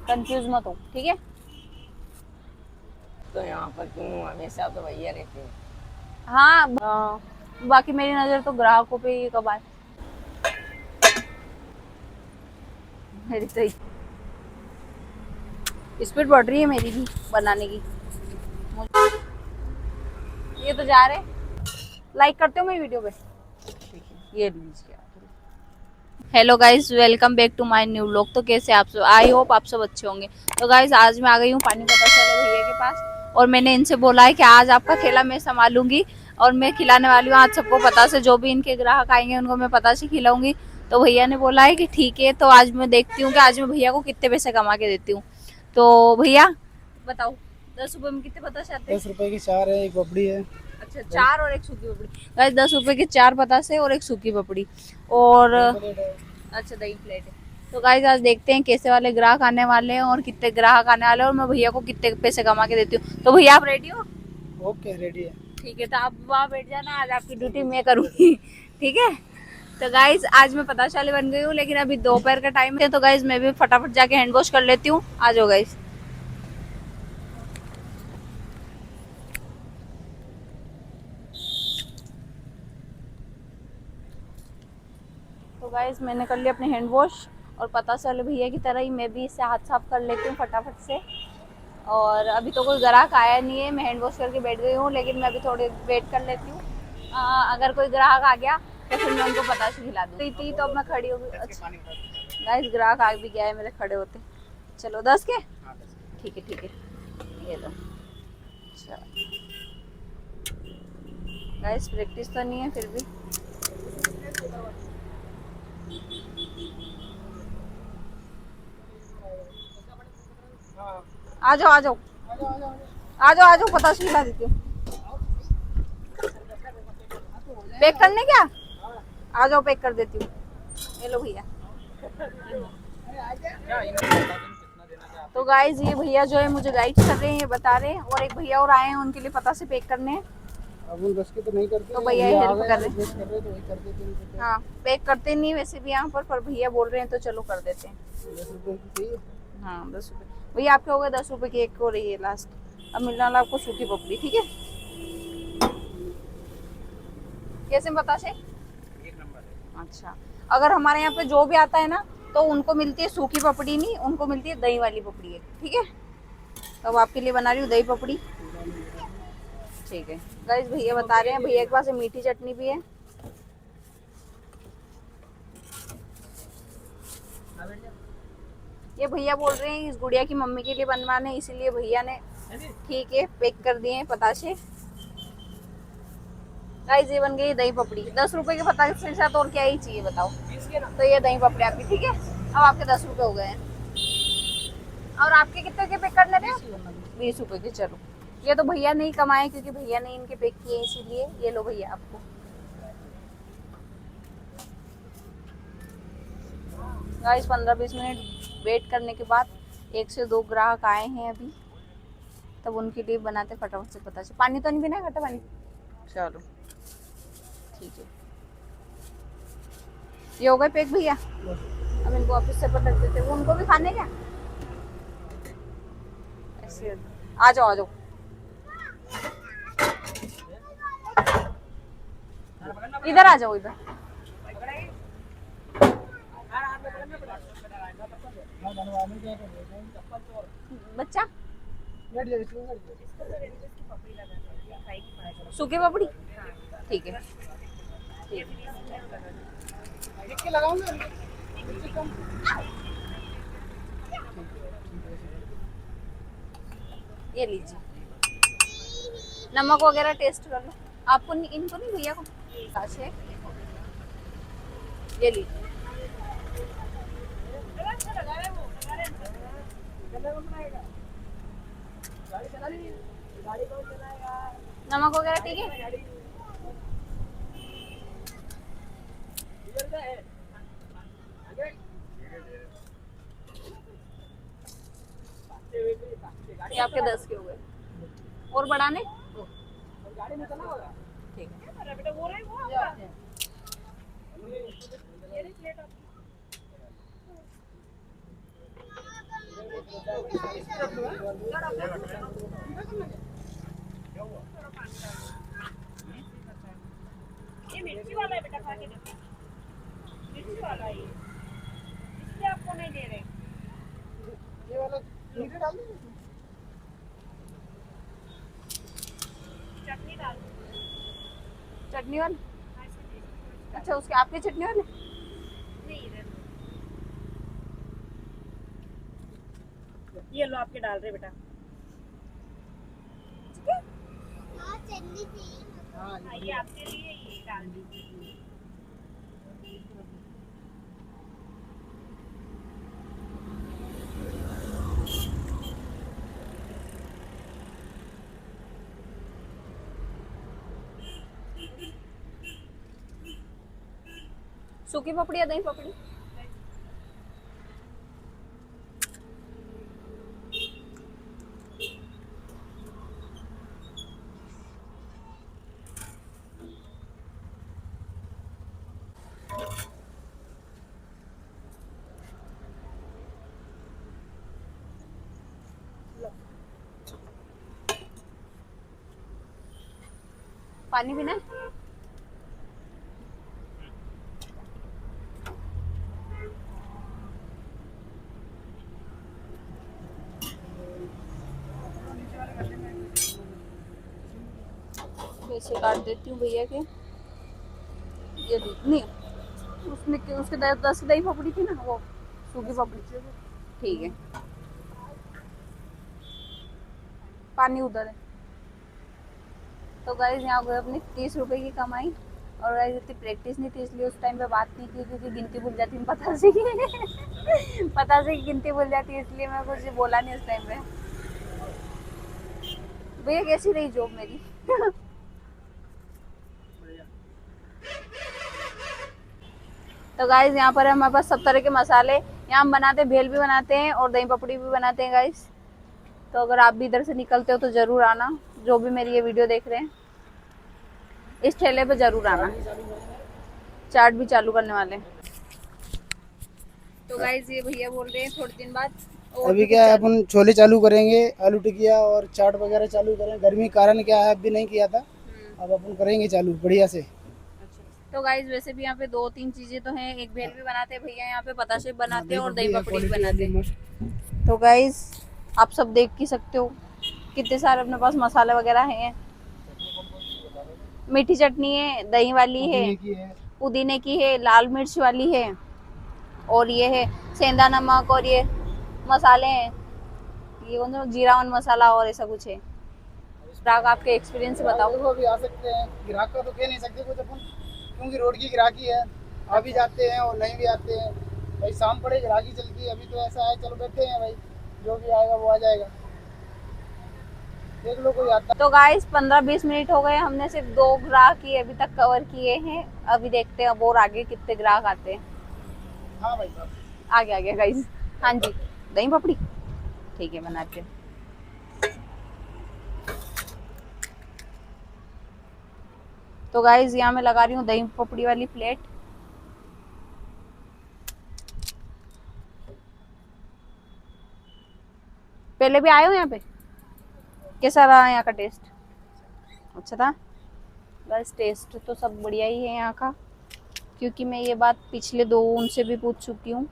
Confuse मत हो, ठीक है। तो यहाँ पर क्यों हमेशा तो भैया रहते हैं। हाँ बाकी मेरी नजर तो ग्राहकों पे ही कब आए। मेरी तो स्पीड बढ़ रही है मेरी भी बनाने की। ये तो जा रहे, लाइक करते हो मेरी वीडियो पे, ठीक है ये लीजिए। Hello guys, welcome back to my new vlog. तो कैसे आप सब, आई होप आप सब अच्छे होंगे। तो गाइस आज मैं आ गई हूँ पानी बतासे वाले भैया के पास, और मैंने इनसे बोला है कि आज आपका ठेला मैं संभालूंगी और मैं खिलाने वाली हूँ आज सबको बतासे। जो भी इनके ग्राहक आएंगे उनको मैं बतासे खिलाऊंगी। तो भैया ने बोला है कि ठीक है, तो आज मैं देखती हूँ कि आज मैं भैया को कितने पैसे कमा के देती हूँ। तो भैया बताओ, 10 रुपए में कितने बतासे आते हैं? 10 रुपए की 4 है, एक बबड़ी है। अच्छा, 4 और एक सूखी पपड़ी। गाइस 10 रुपए के 4 बतासे और एक सूखी पपड़ी, और दही प्लेट है। अच्छा दही प्लेट है। तो गाइस आज देखते हैं कैसे वाले ग्राहक आने वाले हैं और कितने ग्राहक आने वाले हैं, और मैं भैया को कितने पैसे कमा के देती हूँ। तो भैया आप रेडी हो? ओके, रेडी है। ठीक है, तो आप वहाँ बैठ जाना, आज आपकी ड्यूटी मैं करूँगी। ठीक है। तो गाइज आज मैं पताशे बन गई हूँ, लेकिन अभी दोपहर का टाइम है, तो गाइज मैं भी फटाफट जाके हैंड वॉश कर लेती हूँ। आ जाओ गाइज। तो गाइज मैंने कर लिया अपने हैंड वॉश, और पतासे वाले भैया की तरह ही मैं भी इससे हाथ साफ कर लेती हूँ फटाफट से। और अभी तो कोई ग्राहक आया नहीं है, मैं हैंड वॉश करके बैठ गई हूँ, लेकिन मैं अभी थोड़ी वेट कर लेती हूँ। अगर कोई ग्राहक आ गया तो फिर मैं उनको बतासे खिला दूँ। थी तो अब मैं खड़ी हो गई। अच्छा गाइस ग्राहक आ भी गया है मेरे खड़े होते। चलो 10 के, ठीक है ठीक है, ये लो। अच्छा गाइस प्रैक्टिस तो नहीं है फिर भी। आ जाओ आ जाओ आ जाओ आ जाओ, बतासे खिला देती हूँ। पैक करने क्या? आ जाओ पैक कर देती हूँ, ये लो भैया। तो गाइज ये भैया जो है मुझे गाइड कर रहे हैं, ये बता रहे हैं, और एक भैया और आए हैं उनके लिए पता से पैक करने हैं। अब वो 10 के तो नहीं करते, तो भैया ये आ हेल्प गए कर हैं, रहे हैं। रिक्वेस्ट कर रहे हैं तो वही कर देते हैं उनको। हाँ पैक करते नहीं वैसे भी यहाँ पर भैया बोल रहे हैं तो चलो कर देते हैं। 10 रुपए की चाहिए। हाँ 10 रुपये भैया आपके हो गए, 10 रुपये की एक हो रही है लास्ट। अब मिलने वाला आपको सूखी पपड़ी, ठीक है। कैसे बताशे? अच्छा, अगर हमारे यहाँ पे जो भी आता है ना, तो उनको मिलती है सूखी पपड़ी, नहीं उनको मिलती है दही वाली पपड़ी है, ठीक है। तो अब आपके लिए बना रही हूँ दही पपड़ी, ठीक है। गाइस भैया बता रहे हैं, भैया के पास मीठी चटनी भी है। ये भैया बोल रहे हैं इस गुड़िया की मम्मी के लिए बनवाने, इसीलिए भैया ने ठीक है पैक कर दिए हैं पताशे। गाइस ये बन गई दही पपड़ी। 10 रुपए के पताशे के साथ और क्या ही चाहिए बताओ। तो ये दही पपड़ी आपकी, ठीक है। अब आपके 10 रुपए हो गए हैं। और आपके कितने के पैक करने थे? 20 रुपए के। चलो ये तो भैया नहीं कमाए, क्योंकि भैया ने इनके पैक किए, इसीलिए ये लो भैया आपको। गाइस 15-20 मिनट वेट करने के बाद 1 से 2 ग्राहक आए हैं अभी, तब उनके लिए बनाते फटाफट से पताशे। पानी तो नहीं पीना है, खट्टा पानी? चलो ठीक है, ये हो गए पैक भैया। अब इनको ऑफिस से पटक देते, वो उनको भी खाने क्या ऐसे। आ जाओ आ जाओ, इधर आ जाओ इधर। बच्चा सूखी पपड़ी, ठीक है ठीक है। ये लीजिए, नमक वगैरह टेस्ट कर लो। आपको नहीं, इनको नहीं, भैया को काशे। ये लीजिए, नमक वगैरह ठीक है। ये आपके 10 के हो गए, और बढ़ाने ठीक है। ये मिर्ची वाला है बेटा, खा के देखो, मिर्ची वाला है ये, इसलिए आपको नहीं दे रहे। ये वाला मीठा डाल दीजिए। चटनी डाल दो। चटनी वाले? हाँ, इसमें दे। अच्छा, उसके आपके चटनी वाले? नहीं इधर। ये लो आपके डाल रहे बेटा। हाँ हाँ, ये आपके लिए ये डाल दीजिए। सूखी पपड़ी या दही पपड़ी? पानी पीना है? वैसे काट देती हूँ भैया के। ये नहीं, उसमें उसके 10 दही पपड़ी थी ना, वो सूखी पपड़ी। ठीक है, पानी उधर है। तो गाइस यहाँ गए अपनी 30 रुपए की कमाई, और गाइस इतनी प्रैक्टिस नहीं थी इसलिए उस टाइम पे बात नहीं की, क्योंकि गिनती भूल जाती है पता से पता से गिनती भूल जाती है, इसलिए मैं कुछ बोला नहीं उस टाइम पे। भैया कैसी रही जॉब मेरी? तो गाइस यहाँ पर हमारे पास सब तरह के मसाले, यहाँ हम बनाते हैं, भेल भी बनाते हैं और दही पपड़ी भी बनाते हैं गाइस। तो अगर आप भी इधर से निकलते हो तो जरूर आना, जो भी मेरी ये वीडियो देख रहे हैं इस ठेले पे जरूर आना। चाट भी चालू करने वाले हैं। तो गाइस ये भैया बोल रहे हैं थोड़े दिन बाद और अभी भी क्या है, कुछ अपन छोले चालू करेंगे, आलू टिकिया और चाट वगैरह चालू करेंगे। गर्मी के कारण क्या है, अभी नहीं किया था, अब अपन करेंगे चालू बढ़िया से। तो गाइस वैसे भी यहाँ पे 2-3 चीजें तो हैं। एक भेल भी बनाते हैं भैया यहाँ पे, बताशे बनाते हैं और दही पपड़ी भी बनाते हैं। तो गाइस आप सब देख ही सकते हो कितने सारे अपने पास मसाले वगैरह हैं। मीठी चटनी है, दही वाली है, पुदीने की है, लाल मिर्च वाली है, और ये है सेंधा नमक, और ये मसाले हैं, ये कौन सा जीरावन मसाला और ऐसा कुछ है। ग्राहक आपके एक्सपीरियंस से बताओ। देखो अभी आ सकते हैं, ग्राहक का तो कह नहीं सकते कुछ अपन, क्योंकि रोड की ग्राहकी है। आ भी जाते हैं और नहीं भी आते हैं भाई, शाम पड़े ग्राहकी चलती है। अभी तो ऐसा है, चलो बैठे हैं भाई, जो भी आएगा वो आ जाएगा, देख लो कोई आता। तो गाइस 15-20 मिनट हो गए, हमने सिर्फ 2 ग्राहक ही अभी तक कवर किए हैं। अभी देखते हैं अब और आगे कितने ग्राहक आते हैं। हाँ भाई साहब, आगे आ गया गाइस। हाँ जी, दही पपड़ी ठीक है, बनाते हैं। तो गाइस यहाँ मैं लगा रही हूँ दही पपड़ी वाली प्लेट। पहले भी आए हो यहाँ पे? कैसा रहा यहाँ का टेस्ट? अच्छा था? बस टेस्ट तो सब बढ़िया ही है यहाँ का, क्योंकि मैं ये बात पिछले 2 उनसे भी पूछ चुकी हूँ।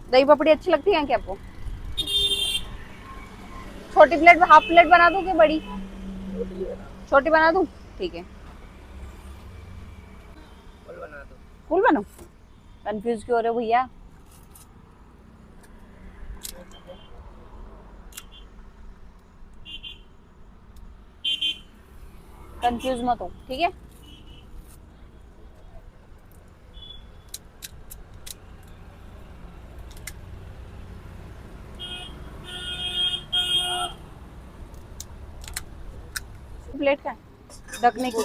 दही पपड़ी अच्छी लगती है क्या आपको? छोटी प्लेट, हाफ प्लेट बना दूं कि बड़ी? छोटी बना दूं? ठीक है, फुल बनाऊं? कंफ्यूज क्यों हो रहे हो भैया? कंफ्यूज मत हो, ठीक है? प्लेट का ढकने की,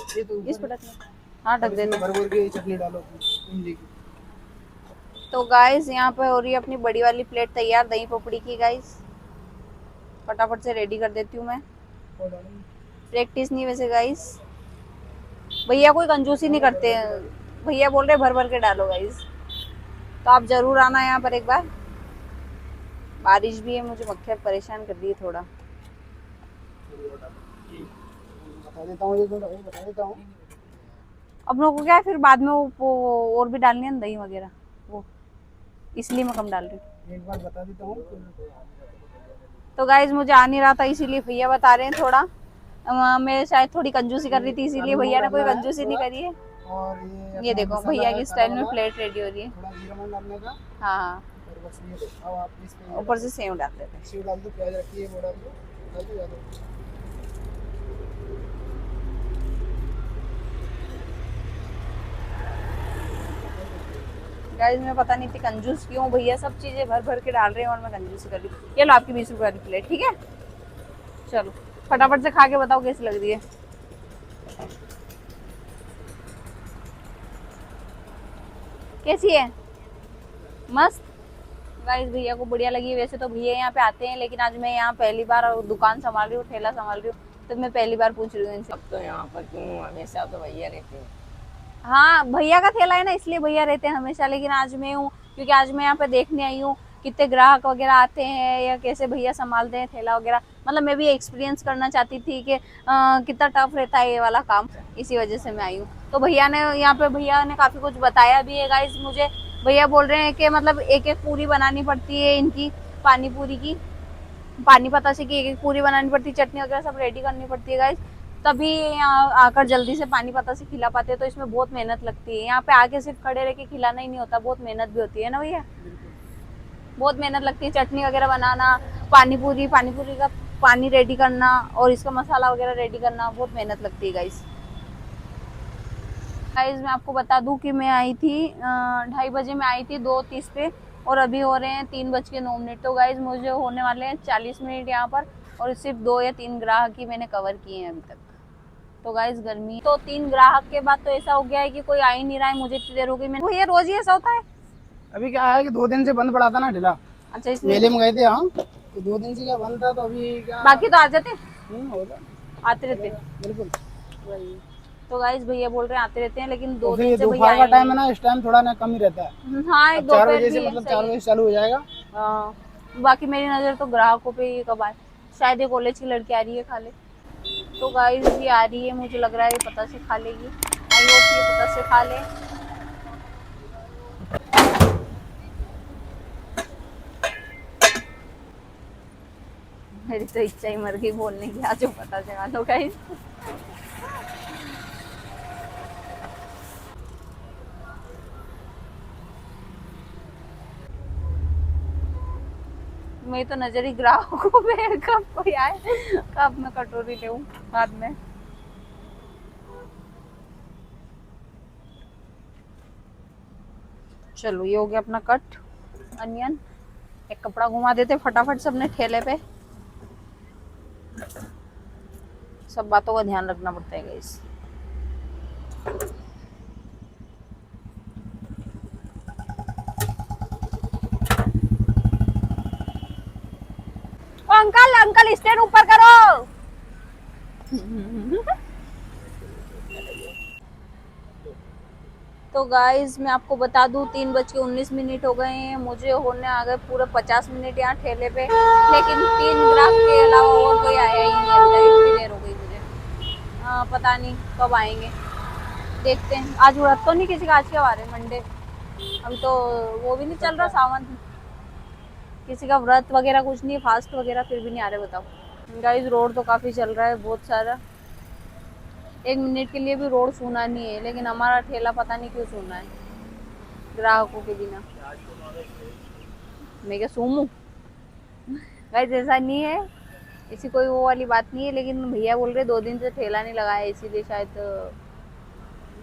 इस पर ढकने। हाँ ढक देते हैं। भर के चटनी डालो भिंडी की। तो गाइस यहाँ पे हो रही है अपनी बड़ी वाली प्लेट तैयार दही पपड़ी की गाइस। फटाफट से रेडी कर देती हूँ मैं। और डालेंगे। प्रैक्टिस नहीं वैसे गाइस, भैया कोई कंजूसी नहीं करते हैं, भैया बोल रहे भर भर के डालो गाइस। तो आप जरूर आना यहाँ पर एक बार। बारिश भी है, मुझे मक्खियाँ परेशान कर रही है थोड़ा। बता देता हूँ, ये बता देता हूँ। अब लोगों को क्या है फिर बाद में वो और भी डालनी है ना दही वगैरह, वो इसलिए मैं कम डाल रही हूँ। एक बार बता देता हूँ। तो गाइज मुझे आ नहीं रहा था, इसीलिए भैया बता रहे हैं थोड़ा। मैं शायद थोड़ी कंजूसी कर रही थी, इसीलिए भैया ने कोई कंजूसी नहीं करी है। और ये अपना देखो मसाला भैया है की काला स्टाइल में वाला, प्लेट रेडी हो रही है। थोड़ा जीरा मोहन डालने का। हाँ हाँ, और बस ये अब आप इस पे ऊपर से सेव डाल देते हैं। सेव डाल दो, प्याज रखी है वो डाल दो, डाल दो ज़्यादा। गाइस मैं पता नहीं थी कंजूस क्यों, भैया सब चीजें भर भर के डाल रहे हैं और मैं कंजूसी कर रही हूँ। ये लो आपकी 20 रुपए वाली प्लेट, ठीक है। चलो फटाफट से खा के बताओ कैसी लग रही है। कैसी है? मस्त। गाइस भैया को बढ़िया लगी। वैसे तो भैया यहाँ पे आते हैं, लेकिन आज मैं यहाँ पहली बार दुकान संभाल रही हूँ, ठेला संभाल रही हूँ, तो मैं पहली बार पूछ रही हूँ इनसे। अब तो यहाँ पर क्यों हमेशा तो भैया रहते हैं। हाँ भैया का ठेला है ना, इसलिए भैया रहते हैं हमेशा, लेकिन आज मैं हूँ क्योंकि आज मैं यहाँ पे देखने आई हूँ कितने ग्राहक वगैरह आते हैं या कैसे भैया संभालते हैं ठेला वगैरह। मतलब मैं भी एक्सपीरियंस करना चाहती थी कि कितना टफ रहता है ये वाला काम, इसी वजह से मैं आई हूँ। तो भैया ने यहाँ पे भैया ने काफी कुछ बताया भी है गाइस मुझे। भैया बोल रहे हैं कि मतलब एक एक पूरी बनानी पड़ती है इनकी, पानी पूरी की, पानी पता से कि एक एक पूरी बनानी पड़ती है, चटनी वगैरह सब रेडी करनी पड़ती है गाइस, तभी यहाँ आकर जल्दी से पानी पता से खिला पाते हैं। तो इसमें बहुत मेहनत लगती है, यहाँ पे आके सिर्फ खड़े रह के खिलाना ही नहीं होता, बहुत मेहनत भी होती है ना भैया। बहुत मेहनत लगती है, चटनी वगैरह बनाना, पानी पूरी का पानी रेडी करना और इसका मसाला वगैरह रेडी करना, बहुत मेहनत लगती है गाइस। गाइस मैं आपको बता दूं कि मैं आई थी 2:30 बजे मैं आई थी, 2:30 पे, और अभी हो रहे हैं 3:09। तो गाइस मुझे होने वाले हैं 40 मिनट यहाँ पर, और सिर्फ 2 या 3 ग्राहक ही मैंने कवर किए हैं अभी तक। तो गाइस गर्मी, तो 3 ग्राहक के बाद तो ऐसा हो गया है कि कोई आ ही नहीं रहा है, मुझे इतनी देर हो गई। मैंने ये रोज ही ऐसा होता है। अभी क्या है कि 2 दिन से बंद पड़ा था ना ठेला, अच्छा इसलिए मेले में गए थे हम, तो 2 दिन से क्या बंद था, तो अभी क्या बाकी तो आ जाते, होगा आते रहते। बिल्कुल। वही तो गाइस भैया बोल रहे हैं आते रहते हैं, लेकिन तो 2 फिर दिन से भैया दोपहर का आए टाइम है नहीं। ना, इस टाइम थोड़ा ना कम ही रहता है। हाँ अब 4 दोपहर बजे भी से है, मतलब सही 4 है। बजे से चालू हो जाएगा। हाँ, बाकी मेरी नजर तो ग्राहकों पे ही कब आए, शायद ये कॉलेज की लड़की आ रही है खा ले। तो गाइस ये आ रही है, मुझे लग रहा है ये पता से खा लेगी, आई होप ये पता से खा ले। मेरी तो इच्छा ही मर गई बोलने की, आज पता चला लो गाइस। मेरी तो नजर ही ग्राहकों पे है, कब कोई आए कब मैं कटोरी ले बाद में। चलो ये हो गया अपना कट अनियन। एक कपड़ा घुमा देते फटाफट से अपने ठेले पे, सब बातों का ध्यान रखना पड़ता है गाइस। ओ अंकल अंकल स्टैंड ऊपर करो। तो गाइस मैं आपको बता दूं 3:19 हो गए हैं, मुझे होने आ गए पूरे 50 मिनट यहाँ ठेले पे, लेकिन 3 ग्राहक के अलावा और कोई आया ही नहीं अभी तक, इतनी देर हो गई मुझे। पता नहीं कब आएंगे, देखते हैं। आज व्रत तो नहीं किसी का, आज क्या वार है? मंडे। अभी तो वो भी नहीं चल रहा सावन, किसी का व्रत वगैरह कुछ नहीं, फास्ट वगैरह, फिर भी नहीं आ रहे बताओ। गाइस रोड तो काफी चल रहा है बहुत सारा, 1 मिनट के लिए भी रोड सूना नहीं है, लेकिन हमारा ठेला पता नहीं क्यों सूना है ग्राहकों के बिना। मैं क्या सूमू? गाइस ऐसा नहीं है, ऐसी कोई वो वाली बात नहीं है, लेकिन भैया बोल रहे 2 दिन से ठेला नहीं लगाया, इसीलिए शायद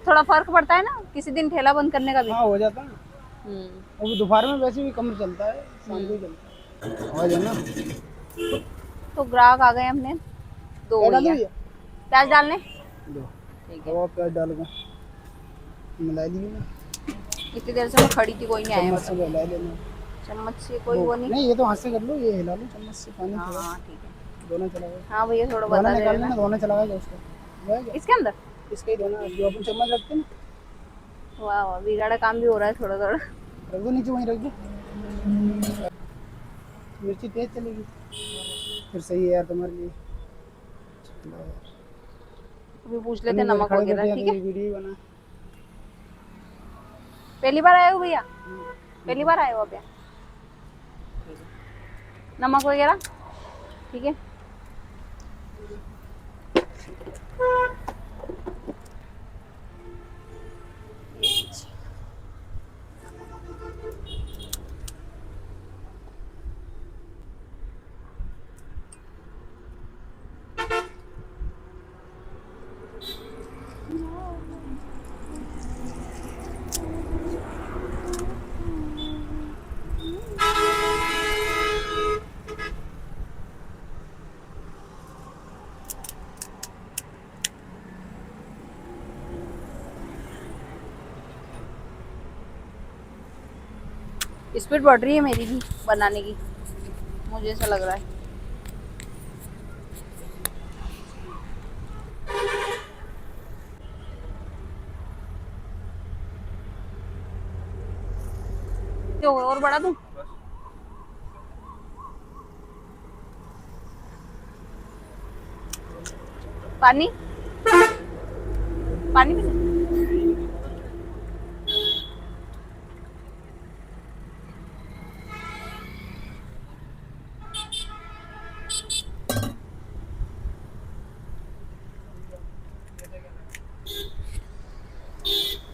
थोड़ा फर्क पड़ता है ना, किसी दिन ठेला बंद करने का भी। हाँ हो जाता है। अभी दोपहर में वैसे भी कम चलता है, शाम को ही चलता है, आवाज है ना। तो ग्राहक आ गए हमने 2 क्या डाल भैया। दिया? प्याज डालने, दो ठीक है। हवा प्याज डाल के मिला ली ना, इतनी देर से मैं खड़ी थी, कोई नहीं आया चम्मच से मतलब। मिला लेना। चम्मच से कोई वो नहीं। नहीं, ये तो हाथ से कर लो, ये हिला लो चम्मच से, पानी हाँ थोड़ा हाँ ठीक है। दोनों चला गया। हाँ भैया थोड़ा दोनों बता दे निकाल देना। लेना, दोनों चला गया उसको, जाएगा इसके अंदर इसके ही दोनों जो अपन चम्मच रखते हैं वाह वाह बिगाड़ा काम भी हो रहा है थोड़ा थोड़ा। ना, रख दो नीचे, वहीं रख दो। मिर्ची तेज चलेगी फिर सही है यार तुम्हारे लिए। अभी पूछ लेते इतनी हैं देर नमक खड़े वगैरह, बैठे ठीक तो है। ये वीडियो ही बना। पहली बार आए हो भैया? पहली बार आए हो आप यहाँ? नमक वगैरह ठीक है। स्पीड बढ़ रही है मेरी भी बनाने की, मुझे ऐसा लग रहा है। क्यों और बढ़ा दूं? पानी पानी भी नहीं?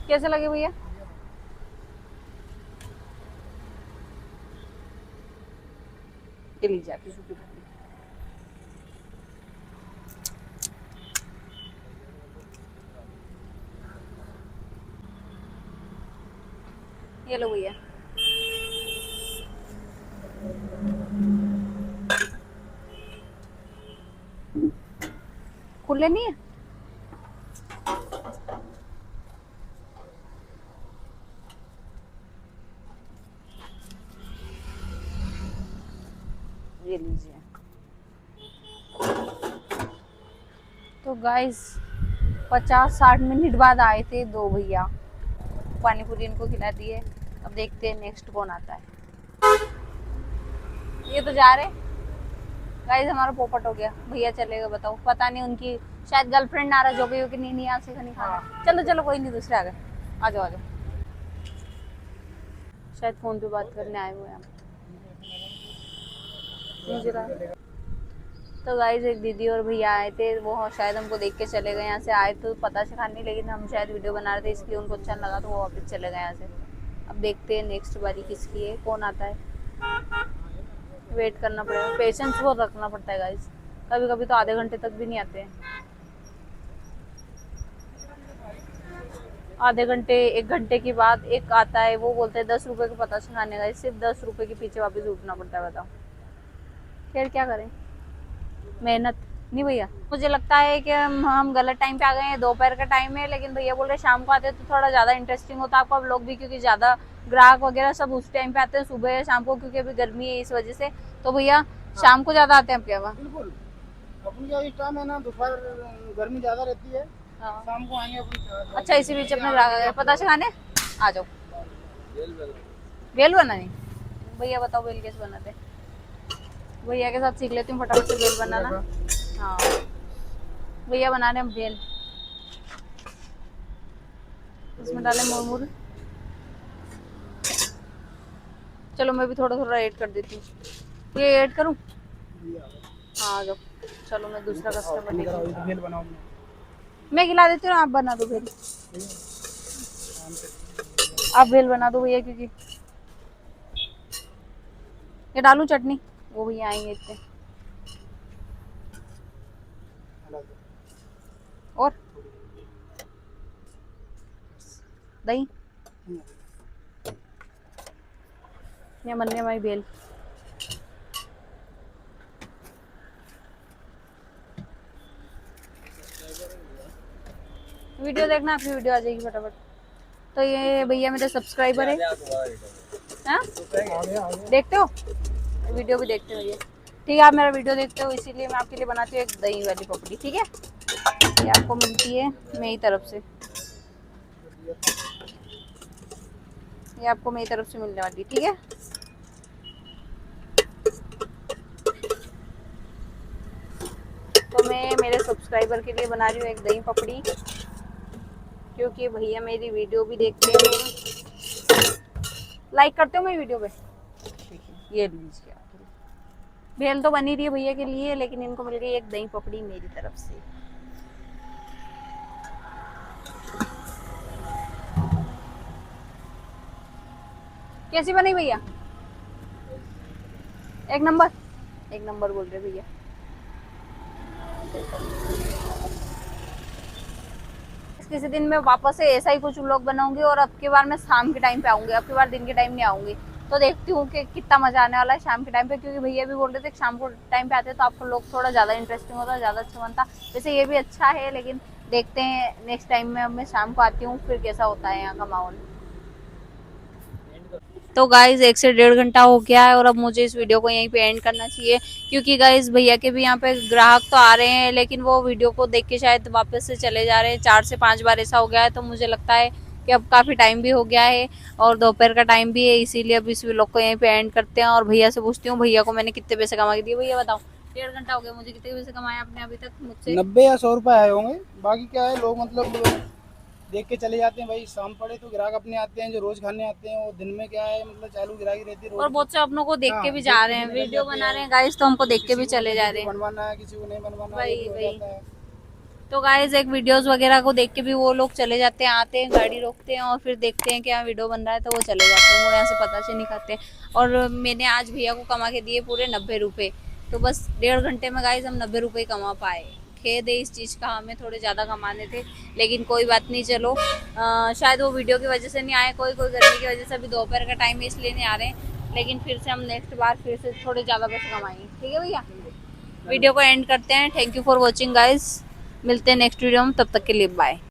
कैसे लगे भैया? ये लीजिए आपकी सूखी भाजी। ये लो भैया। खुले नहीं है? ये लीजिए। तो गाइस 50-60 मिनट बाद आए थे दो भैया, पानी पूरी इनको खिला दिए। अब देखते हैं नेक्स्ट कौन आता है। ये तो जा रहे गाइस, हमारा पोपट हो गया। भैया चलेगा बताओ, पता नहीं उनकी शायद गर्लफ्रेंड नाराज हो गई हो कि नहीं नहीं आज से नहीं खाना। चलो चलो कोई नहीं, दूसरे आ गए। आ जाओ आ जाओ। शायद फोन पे बात करने आए हुए हैं। मुझे लगा तो गाइस एक दीदी और भैया आए थे, वो शायद हमको देख के चले गए। यहाँ से आए तो पता से खाने, लेकिन हम शायद वीडियो बना रहे थे इसलिए उनको अच्छा लगा तो वो वापस चले गए यहाँ से। अब देखते हैं नेक्स्ट बारी किसकी है, कौन आता है। वेट करना पड़ेगा, पेशेंस वो रखना पड़ता है गाइस। कभी कभी तो आधे घंटे तक भी नहीं आते हैं। आधे घंटे 1 घंटे के बाद एक आता है, वो बोलते हैं 10 रुपए के पता से खाने का, सिर्फ 10 रुपए के पीछे वापस उठना पड़ता है। बताओ फिर क्या करें, मेहनत नहीं भैया। मुझे लगता है कि हम गलत टाइम पे आ गए हैं, दोपहर का टाइम है, लेकिन भैया बोल रहे शाम को आते हैं तो थोड़ा ज्यादा इंटरेस्टिंग होता है आपका व्लॉग भी, क्योंकि ज्यादा ग्राहक वगैरह सब उस टाइम पे आते हैं, सुबह या शाम को, क्योंकि अभी गर्मी है इस वजह से। तो भैया शाम को ज्यादा आते हैं आपके यहाँ? बिल्कुल, अपन का इस टाइम है ना, दोपहर गर्मी ज्यादा रहती है, हाँ। शाम को आएंगे अपन। अच्छा इसी बीच अपने ग्राहक आ गए, पता से खाने आ जाओ। बेल बनानी? भैया बताओ बेल कैसे बनाते हैं? भैया के साथ सीख लेती हूँ फटाफट से बेल बनाना। हाँ भैया बना रहे हम बेल। इसमें डाले मुरमुर। चलो मैं भी थोड़ा थोड़ा ऐड कर देती हूँ। ये ऐड करूँ? हाँ आ जाओ। चलो मैं दूसरा कस्टमर देखूँ। भेल बनाओ, मैं खिला देती हूँ, आप बना दो भेल। आप भेल बना दो भैया, क्योंकि ये डालूं चटनी, वो भैया आएंगे इतने। और दही या मन्ने माई भेल। वीडियो देखना, आपकी वीडियो आ जाएगी फटाफट। तो ये भैया मेरे सब्सक्राइबर है। हाँ देखते हो, वीडियो भी देखते हो ये, ठीक है। आप मेरा वीडियो देखते हो इसीलिए मैं आपके लिए बनाती हूँ एक दही वाली पपड़ी, ठीक है। ये आपको मिलती है मेरी तरफ से, ये आपको मेरी तरफ से मिलने वाली, ठीक है। तो मैं मेरे सब्सक्राइबर के लिए बना रही हूँ एक दही पपड़ी, क्योंकि भैया मेरी वीडियो भी देखते हैं। लाइक करते हो मेरी वीडियो पे, ठीक है। ये लीजिए, भेल तो बनी रही है भैया के लिए, लेकिन इनको मिल गई एक दही पपड़ी मेरी तरफ से। कैसी बनी भैया? एक नंबर, एक नंबर बोल रहे भैया। किसी दिन मैं वापस से ऐसा ही कुछ व्लॉग बनाऊंगी, और अब की बार मैं शाम के टाइम पे आऊंगी, अब की बार दिन के टाइम नहीं आऊंगी। तो देखती हूँ कि कितना मजा आने वाला है शाम के टाइम पे, क्योंकि भैया भी बोल रहे थे कि शाम को टाइम पे आते तो आपको लोग थोड़ा ज्यादा इंटरेस्टिंग होता, ज्यादा अच्छा बनता। वैसे ये भी अच्छा है, लेकिन देखते हैं नेक्स्ट टाइम में, अब मैं शाम को आती हूँ फिर कैसा होता है यहाँ का माहौल। तो गाइज 1 से 1.5 घंटा हो गया है, और अब मुझे इस वीडियो को यहीं पे एंड करना चाहिए, क्योंकि गाइज भैया के भी यहाँ पे ग्राहक तो आ रहे हैं, लेकिन वो वीडियो को देख के शायद वापस से चले जा रहे हैं। 4 से 5 बार ऐसा हो गया है, तो मुझे लगता है कि अब काफी टाइम भी हो गया है, और दोपहर का टाइम भी है, इसीलिए अब इस व्लॉग को यहीं पे एंड करते हैं। और भैया से पूछती हूँ भैया को मैंने कितने पैसे कमा के दिए। भैया बताओ, 1.5 घंटा हो गया, मुझे कितने पैसे कमाए आपने अभी तक मुझसे? 90 या 100 रुपए आए होंगे। बाकी क्या है, लोग मतलब देख के चले जाते हैं भाई। शाम पड़े तो ग्राहक अपने आते हैं, जो रोज खाने आते हैं। वो दिन में क्या है, मतलब चालू ग्राहकी रहती है रोज और की। बहुत से अपनों को देख के हाँ, भी देख जा के रहे भी हैं, निकल वीडियो जाते बना हैं। रहे हैं गाइस, तो हमको देख के किसी भी को चले जा रहे हैं। बनवाना है, किसी को नहीं बनवाना, वही, ये भी हो वही। जाता है। तो गाइस एक वीडियोस वगैरह को देख के भी वो लोग चले जाते हैं, आते हैं, गाड़ी रोकते हैं, और फिर देखते हैं कि यहाँ वीडियो बन रहा है, तो वो चले जाते हैं, वो यहाँ से पता से नहीं खाते। और मैंने आज भैया को कमा के दिए पूरे 90 रुपये, तो बस 1.5 घंटे में गाइस हम 90 रुपये कमा पाए। खेद है इस चीज़ का, हमें थोड़े ज़्यादा कमाने थे, लेकिन कोई बात नहीं। चलो शायद वो वीडियो की वजह से नहीं आए, कोई कोई गर्मी की वजह से, अभी दोपहर का टाइम है इसलिए नहीं आ रहे हैं, लेकिन फिर से हम नेक्स्ट बार फिर से थोड़े ज़्यादा पैसे कमाएंगे, ठीक है भैया। वीडियो को एंड करते हैं। Thank you for watching guys, मिलते हैं नेक्स्ट वीडियो में, तब तक के लिए बाय।